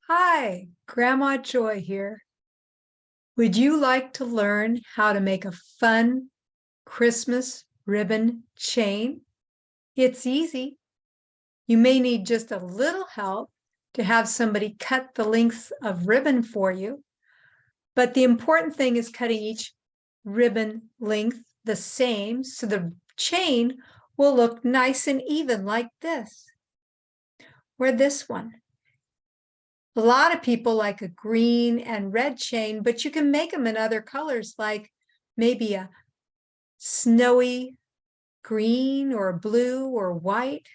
Hi, Grandma Joy here. Would you like to learn how to make a fun Christmas ribbon chain? It's easy. You may need just a little help to have somebody cut the lengths of ribbon for you, but the important thing is cutting each ribbon length the same so the chain will look nice and even like this or this one. A lot of people like a green and red chain, but you can make them in other colors, like maybe a snowy green or blue or white.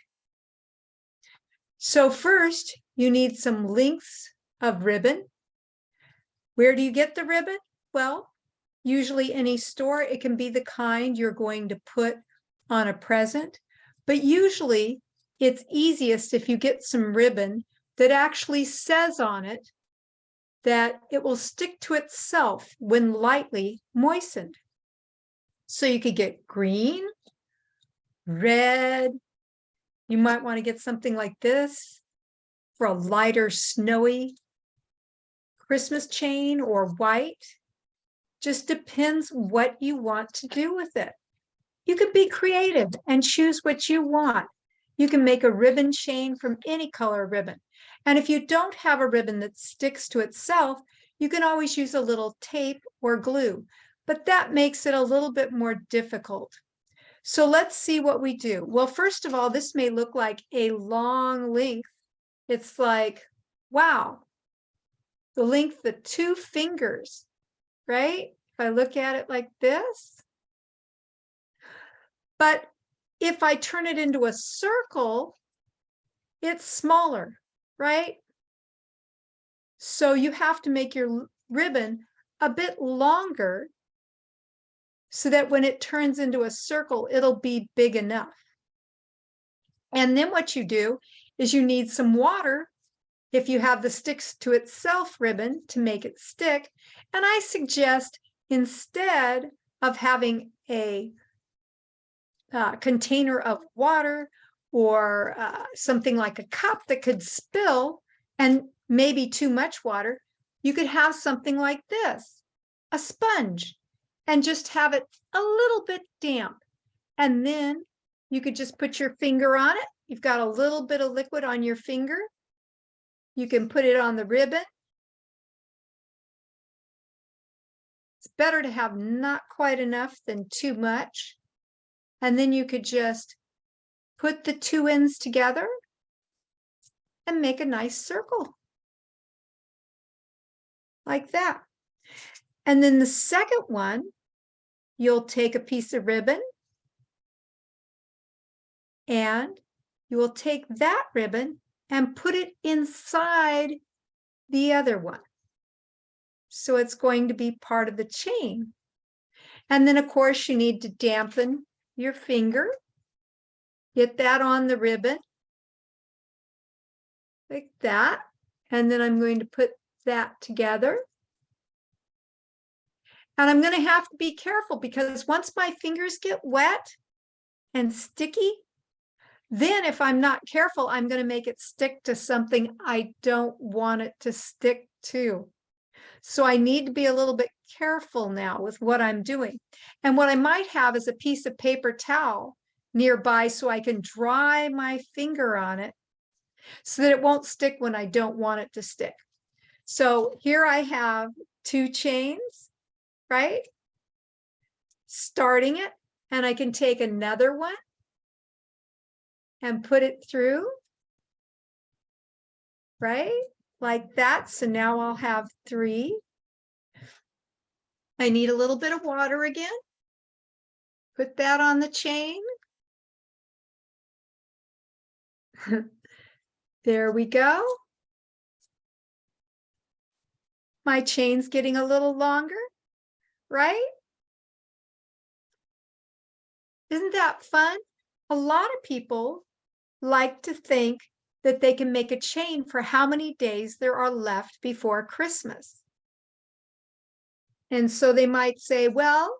So first, you need some lengths of ribbon. Where do you get the ribbon? Well, usually any store. It can be the kind you're going to put on a present, but usually it's easiest if you get some ribbon that actually says on it that it will stick to itself when lightly moistened. So you could get green, red. You might want to get something like this for a lighter, snowy Christmas chain, or white. Just depends what you want to do with it. You can be creative and choose what you want. You can make a ribbon chain from any color ribbon. And if you don't have a ribbon that sticks to itself, you can always use a little tape or glue, but that makes it a little bit more difficult. So let's see what we do. Well, first of all, this may look like a long length. It's like, wow, the length of 2 fingers, right? If I look at it like this. But if I turn it into a circle, it's smaller, right? So you have to make your ribbon a bit longer so that when it turns into a circle, it'll be big enough. And then what you do is you need some water if you have the sticks to itself ribbon to make it stick. And I suggest instead of having a container of water or something like a cup that could spill and maybe too much water, you could have something like this, a sponge, and just have it a little bit damp. And then you could just put your finger on it. You've got a little bit of liquid on your finger. You can put it on the ribbon. It's better to have not quite enough than too much. And then you could just put the 2 ends together and make a nice circle like that. And then the second one, you'll take a piece of ribbon and you will take that ribbon and put it inside the other one. So it's going to be part of the chain. And then of course you need to dampen your finger. Get that on the ribbon like that. And then I'm going to put that together. And I'm going to have to be careful because once my fingers get wet and sticky, then if I'm not careful, I'm going to make it stick to something I don't want it to stick to. So I need to be a little bit careful now with what I'm doing. And what I might have is a piece of paper towel nearby so I can dry my finger on it so that it won't stick when I don't want it to stick. So here I have 2 chains, right? Starting it, and I can take another one and put it through, right? Like that. So now I'll have 3. I need a little bit of water again. Put that on the chain. There we go. My chain's getting a little longer, right? Isn't that fun? A lot of people like to think that they can make a chain for how many days there are left before Christmas. And so they might say, well,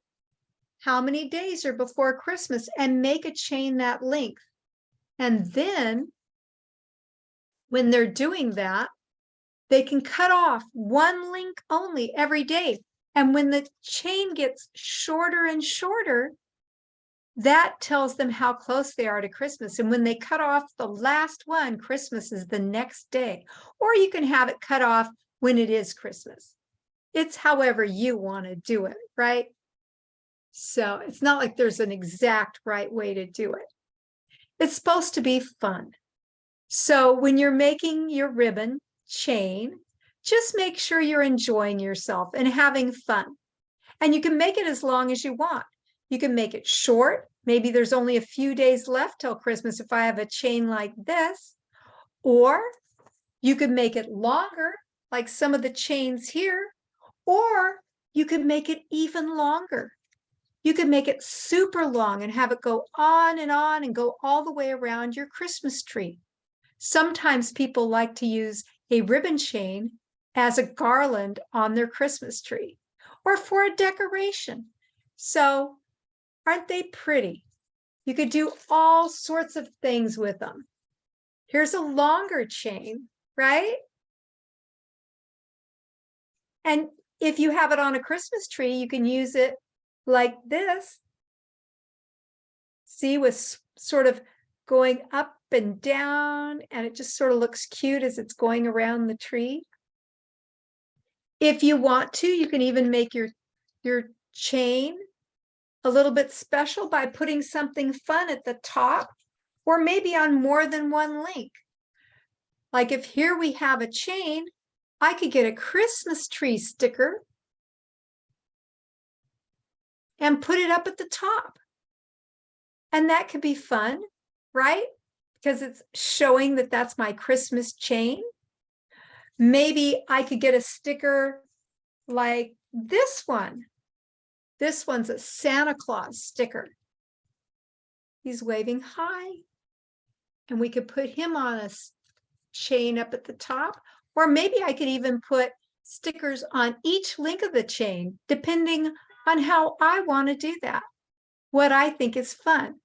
how many days are before Christmas, and make a chain that length. And then when they're doing that, They can cut off one link only every day. And when the chain gets shorter and shorter, that tells them how close they are to Christmas. And when they cut off the last one, Christmas is the next day. Or you can have it cut off when it is Christmas. It's however you want to do it, right? So it's not like there's an exact right way to do it. It's supposed to be fun. So when you're making your ribbon chain, just make sure you're enjoying yourself and having fun. And you can make it as long as you want. You can make it short. Maybe there's only a few days left till Christmas if I have a chain like this. Or you could make it longer, like some of the chains here. Or you could make it even longer. You could make it super long and have it go on and go all the way around your Christmas tree. Sometimes people like to use a ribbon chain as a garland on their Christmas tree or for a decoration. So aren't they pretty? You could do all sorts of things with them. Here's a longer chain, right? And if you have it on a Christmas tree, you can use it like this. See, with sort of going up and down, and it just sort of looks cute as it's going around the tree. If you want to, you can even make your chain a little bit special by putting something fun at the top, or maybe on more than one link. Like if here we have a chain, I could get a Christmas tree sticker and put it up at the top. And that could be fun, right? Because it's showing that that's my Christmas chain. Maybe I could get a sticker like this one. This one's a Santa Claus sticker. He's waving hi. And we could put him on a chain up at the top. Or maybe I could even put stickers on each link of the chain, depending on how I want to do that, what I think is fun.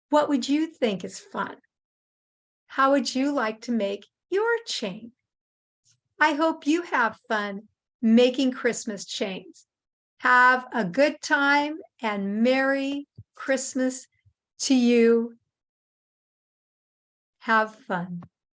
What would you think is fun? How would you like to make your chain? I hope you have fun making Christmas chains. Have a good time and Merry Christmas to you. Have fun.